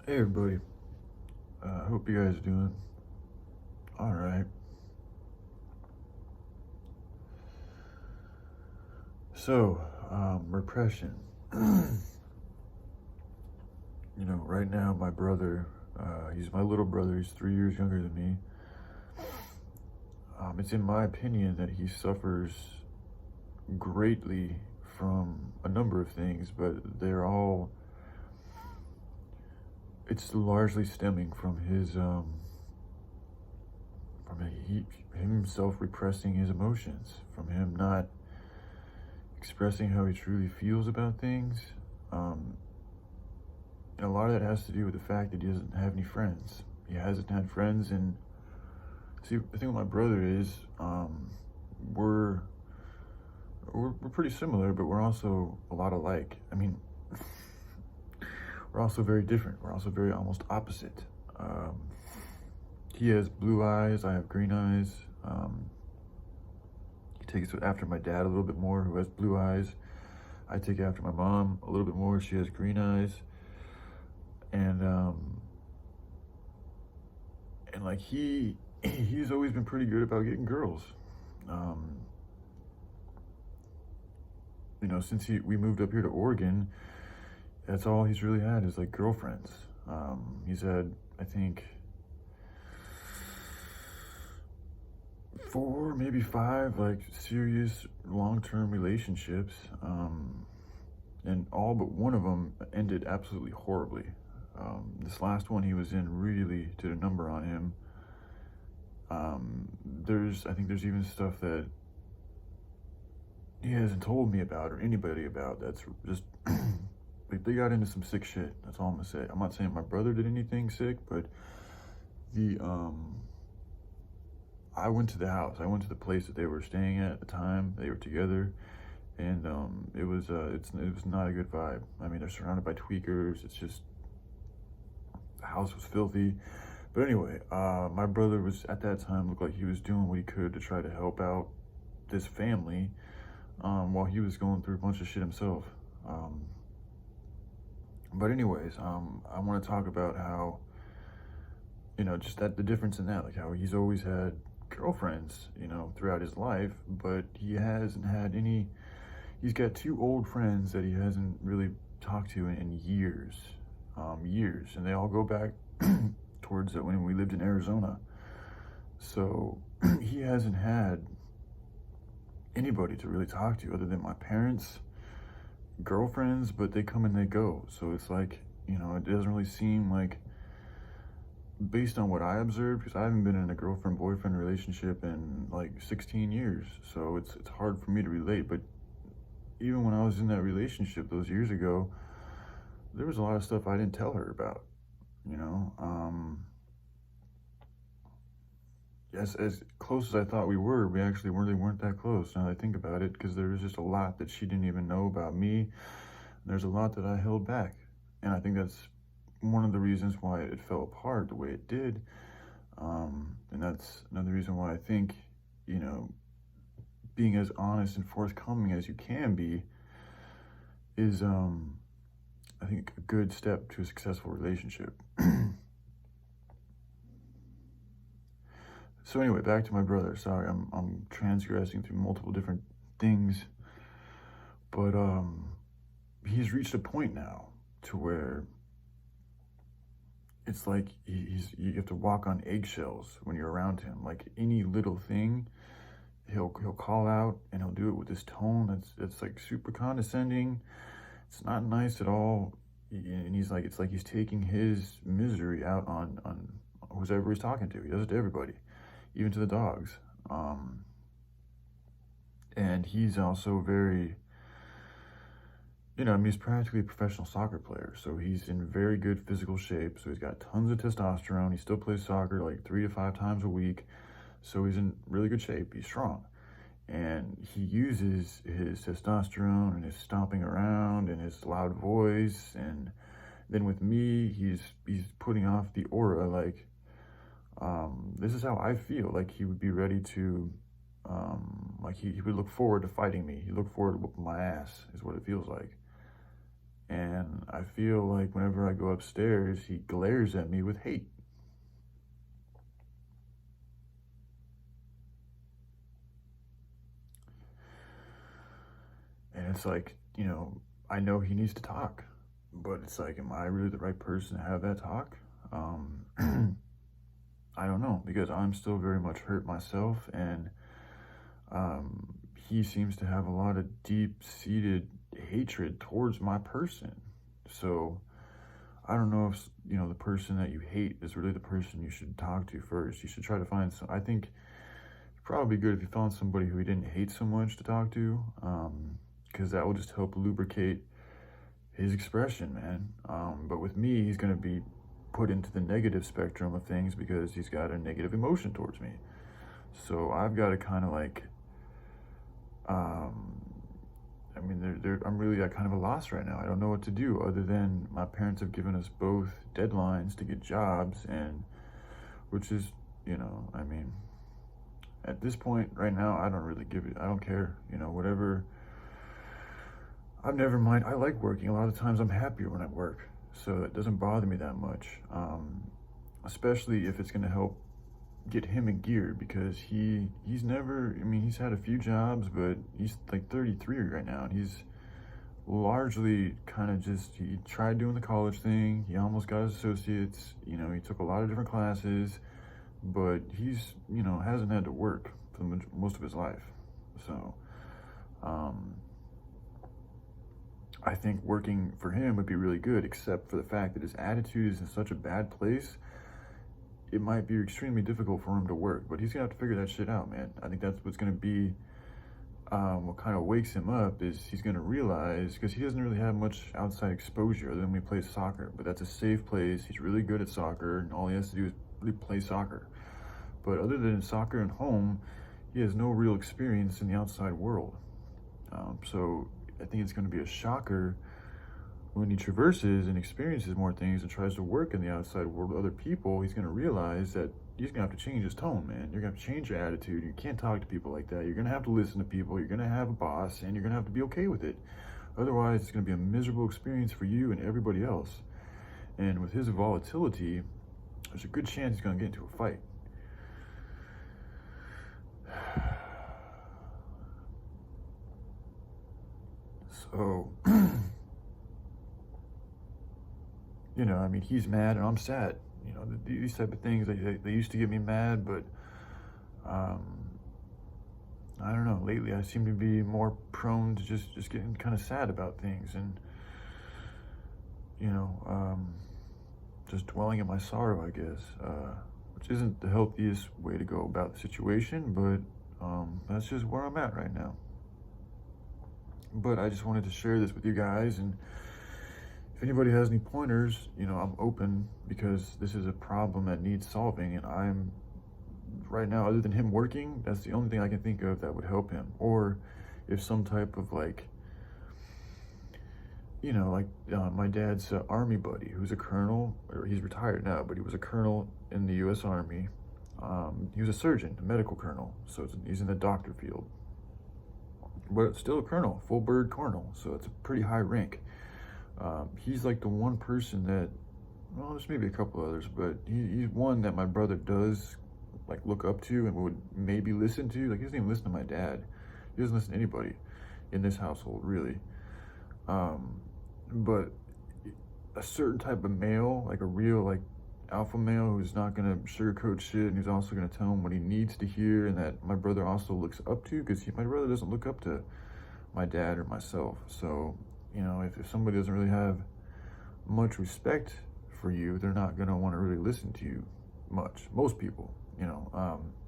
Hey everybody, hope you guys are doing all right. So, repression. Right now my brother, he's my little brother, he's 3 years younger than me. It's in my opinion that he suffers greatly from a number of things, but it's largely stemming from himself repressing his emotions, from him not expressing how he truly feels about things. And a lot of that has to do with the fact that he doesn't have any friends. He hasn't had friends, and see, the thing with my brother is, we're we're pretty similar, but we're also a lot alike. I mean, we're also very different. We're also very almost opposite. Um, he has blue eyes. I have green eyes. He takes after my dad a little bit more, who has blue eyes. I take after my mom a little bit more. She has green eyes, and like he's always been pretty good about getting girls. Um, since we moved up here to Oregon, that's all he's really had is like girlfriends. He's had, I think, 4, maybe 5, like serious long-term relationships, and all but one of them ended absolutely horribly. This last one he was in really did a number on him. I think there's even stuff that he hasn't told me about or anybody about that's just like they got into some sick shit. That's all I'm gonna say. I'm not saying my brother did anything sick, but the I went to the house. I went to the place that they were staying at the time. They were together, and it was not a good vibe. I mean, they're surrounded by tweakers. It's just the house was filthy. But anyway, my brother was at that time looked like he was doing what he could to try to help out this family, while he was going through a bunch of shit himself. But anyways, I want to talk about how, just that the difference in that, like how he's always had girlfriends, throughout his life, but he hasn't had any. He's got 2 old friends that he hasn't really talked to in years, and they all go back towards when we lived in Arizona. So he hasn't had anybody to really talk to other than my parents, girlfriends, but they come and they go. So it's like, it doesn't really seem like, based on what I observed, because I haven't been in a girlfriend-boyfriend relationship in like 16 years, so it's hard for me to relate. But even when I was in that relationship those years ago, there was a lot of stuff I didn't tell her about, you know. As close as I thought we were, we actually really weren't that close, now that I think about it, because there was just a lot that she didn't even know about me. There's a lot that I held back, and I think that's one of the reasons why it fell apart the way it did. And that's another reason why I think, being as honest and forthcoming as you can be is, I think, a good step to a successful relationship. So anyway, back to my brother. Sorry, I'm transgressing through multiple different things, but he's reached a point now to where it's like you have to walk on eggshells when you're around him. Like any little thing, he'll call out, and he'll do it with this tone that's like super condescending. It's not nice at all, and he's like, it's like he's taking his misery out on whoever he's talking to. He does it to everybody, even to the dogs. And he's also very, he's practically a professional soccer player, so he's in very good physical shape. So he's got tons of testosterone. He still plays soccer like 3 to 5 times a week. So he's in really good shape. He's strong. And he uses his testosterone and his stomping around and his loud voice. And then with me, he's putting off the aura like, this is how I feel. Like he would be ready to, like he would look forward to fighting me. He looked forward to whooping my ass, is what it feels like. And I feel like whenever I go upstairs, he glares at me with hate. And it's like, I know he needs to talk, but it's like, am I really the right person to have that talk? I don't know, because I'm still very much hurt myself, and he seems to have a lot of deep-seated hatred towards my person. So I don't know if the person that you hate is really the person you should talk to first. You should try to find some. I think it'd probably be good if you found somebody who he didn't hate so much to talk to, because that will just help lubricate his expression, man. But with me, he's gonna be put into the negative spectrum of things because he's got a negative emotion towards me. So I've got to kind of like, I mean, I'm really at kind of a loss right now. I don't know what to do other than my parents have given us both deadlines to get jobs, and which is, I mean, at this point right now, I don't really give it. I don't care, whatever. I've never mind. I like working. A lot of times I'm happier when I work, so it doesn't bother me that much. Especially if it's going to help get him in gear, because he's never, I mean, he's had a few jobs, but he's like 33 right now, and he's largely kind of just, he tried doing the college thing, he almost got his associates, he took a lot of different classes, but he's, hasn't had to work for most of his life. So I think working for him would be really good, except for the fact that his attitude is in such a bad place. It might be extremely difficult for him to work, but he's gonna have to figure that shit out, man. I think that's what's gonna be what kind of wakes him up, is he's gonna realize, because he doesn't really have much outside exposure other than we play soccer, but that's a safe place. He's really good at soccer, and all he has to do is really play soccer. But other than soccer and home, he has no real experience in the outside world. So I think it's going to be a shocker when he traverses and experiences more things and tries to work in the outside world with other people. He's going to realize that he's going to have to change his tone, man. You're going to have to change your attitude. You can't talk to people like that. You're going to have to listen to people. You're going to have a boss, and you're going to have to be okay with it. Otherwise, it's going to be a miserable experience for you and everybody else. And with his volatility, there's a good chance he's going to get into a fight. So, I mean, he's mad and I'm sad. These type of things, they used to get me mad, but I don't know. Lately, I seem to be more prone to just getting kind of sad about things, and just dwelling in my sorrow, I guess, which isn't the healthiest way to go about the situation, but that's just where I'm at right now. But I just wanted to share this with you guys, and if anybody has any pointers, I'm open, because this is a problem that needs solving, and I'm right now, other than him working, that's the only thing I can think of that would help him. Or if some type of my dad's army buddy, who's a colonel, or he's retired now, but he was a colonel in the U.S. Army. He was a surgeon, a medical colonel, so he's in the doctor field. But still a colonel, full bird colonel, so it's a pretty high rank. He's like the one person that, well, there's maybe a couple others, but he's one that my brother does look up to and would maybe listen to. He doesn't even listen to my dad. He doesn't listen to anybody in this household, really. But a certain type of male, a real alpha male, who's not gonna sugarcoat shit, and who's also gonna tell him what he needs to hear, and that my brother also looks up to, because my brother doesn't look up to my dad or myself. So if somebody doesn't really have much respect for you, they're not gonna want to really listen to you much. Most people,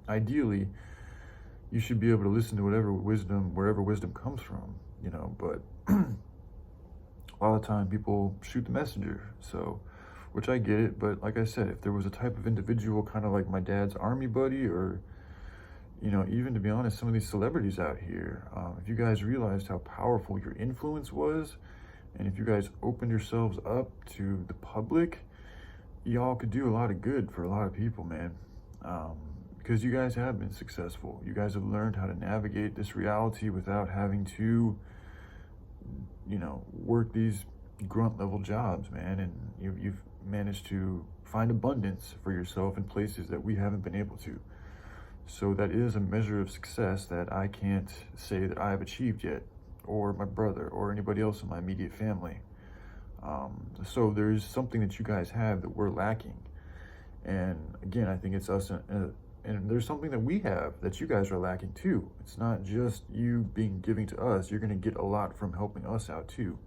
ideally, you should be able to listen to wherever wisdom comes from, but a lot of the time people shoot the messenger, so, which I get it, but like I said, if there was a type of individual kind of like my dad's army buddy, or even, to be honest, some of these celebrities out here, if you guys realized how powerful your influence was, and if you guys opened yourselves up to the public, y'all could do a lot of good for a lot of people, man. Because you guys have been successful. You guys have learned how to navigate this reality without having to, work these grunt level jobs, man, and you've managed to find abundance for yourself in places that we haven't been able to. So that is a measure of success that I can't say that I've achieved yet, or my brother, or anybody else in my immediate family. So there's something that you guys have that we're lacking. And again, I think it's us, and there's something that we have that you guys are lacking too. It's not just you being giving to us. You're going to get a lot from helping us out too.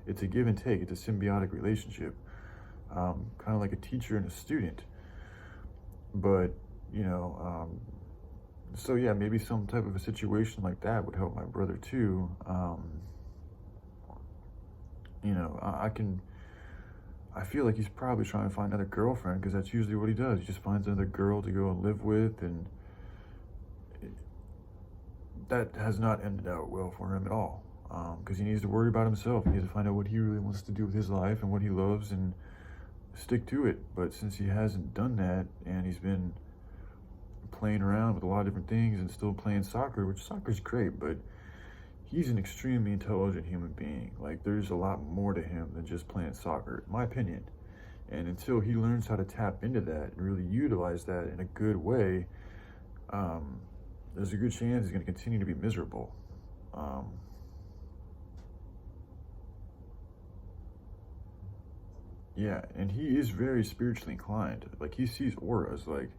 It's a give and take. It's a symbiotic relationship, kind of like a teacher and a student. But, you know, so yeah, maybe some type of a situation like that would help my brother too. You know, I feel like he's probably trying to find another girlfriend, because that's usually what he does. He just finds another girl to go and live with, and that has not ended out well for him at all. Because he needs to worry about himself. He needs to find out what he really wants to do with his life and what he loves, and stick to it. But since he hasn't done that, and he's been playing around with a lot of different things and still playing soccer, which soccer's great, but he's an extremely intelligent human being. Like, there's a lot more to him than just playing soccer, in my opinion. And until he learns how to tap into that and really utilize that in a good way, there's a good chance he's going to continue to be miserable. Yeah, and he is very spiritually inclined. Like, he sees auras, like,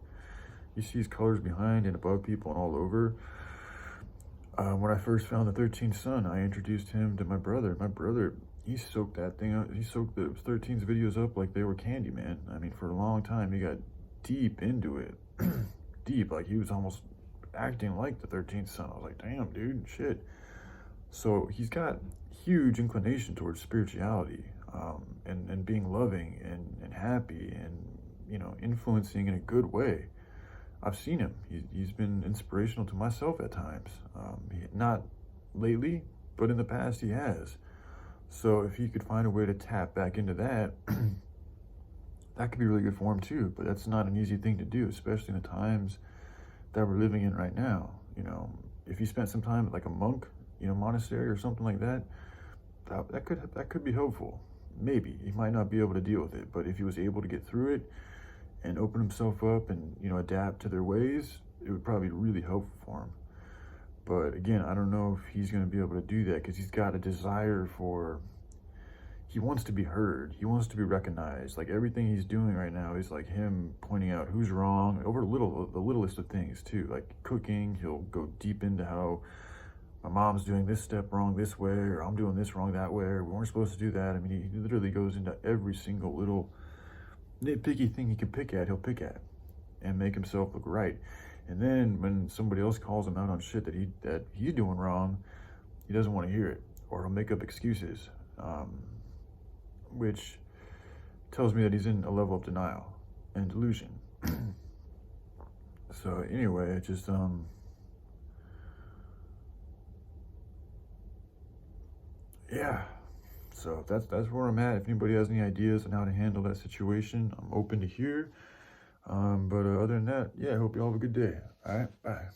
he sees colors behind and above people and all over. When I first found the 13th Son, I introduced him to my brother. My brother, he soaked that thing up. He soaked the 13's videos up like they were candy, man. I mean, for a long time, he got deep into it. Deep, like he was almost acting like the 13th Son. I was like, damn, dude, shit. So he's got huge inclination towards spirituality, and being loving and happy, and, you know, influencing in a good way. I've seen him. He's been inspirational to myself at times. Not lately, but in the past he has. So if he could find a way to tap back into that, that could be really good for him too. But that's not an easy thing to do, especially in the times that we're living in right now. You know, if he spent some time at like a monk, you know, monastery or something like that, that could be helpful. Maybe he might not be able to deal with it, but if he was able to get through it and open himself up and, you know, adapt to their ways, it would probably be really helpful for him. But again, I don't know if he's going to be able to do that, because he's got a desire for, he wants to be heard. He wants to be recognized. Like, everything he's doing right now is like him pointing out who's wrong over the littlest of things too. Like cooking, he'll go deep into how my mom's doing this step wrong this way, or I'm doing this wrong that way, or we weren't supposed to do that. I mean, he literally goes into every single little nitpicky thing he can pick at, he'll pick at and make himself look right. And then when somebody else calls him out on shit that he's doing wrong, he doesn't want to hear it, or he'll make up excuses, which tells me that he's in a level of denial and delusion. So anyway, it just yeah. So that's where I'm at. If anybody has any ideas on how to handle that situation, I'm open to hear. But other than that, yeah, I hope you all have a good day. All right, bye.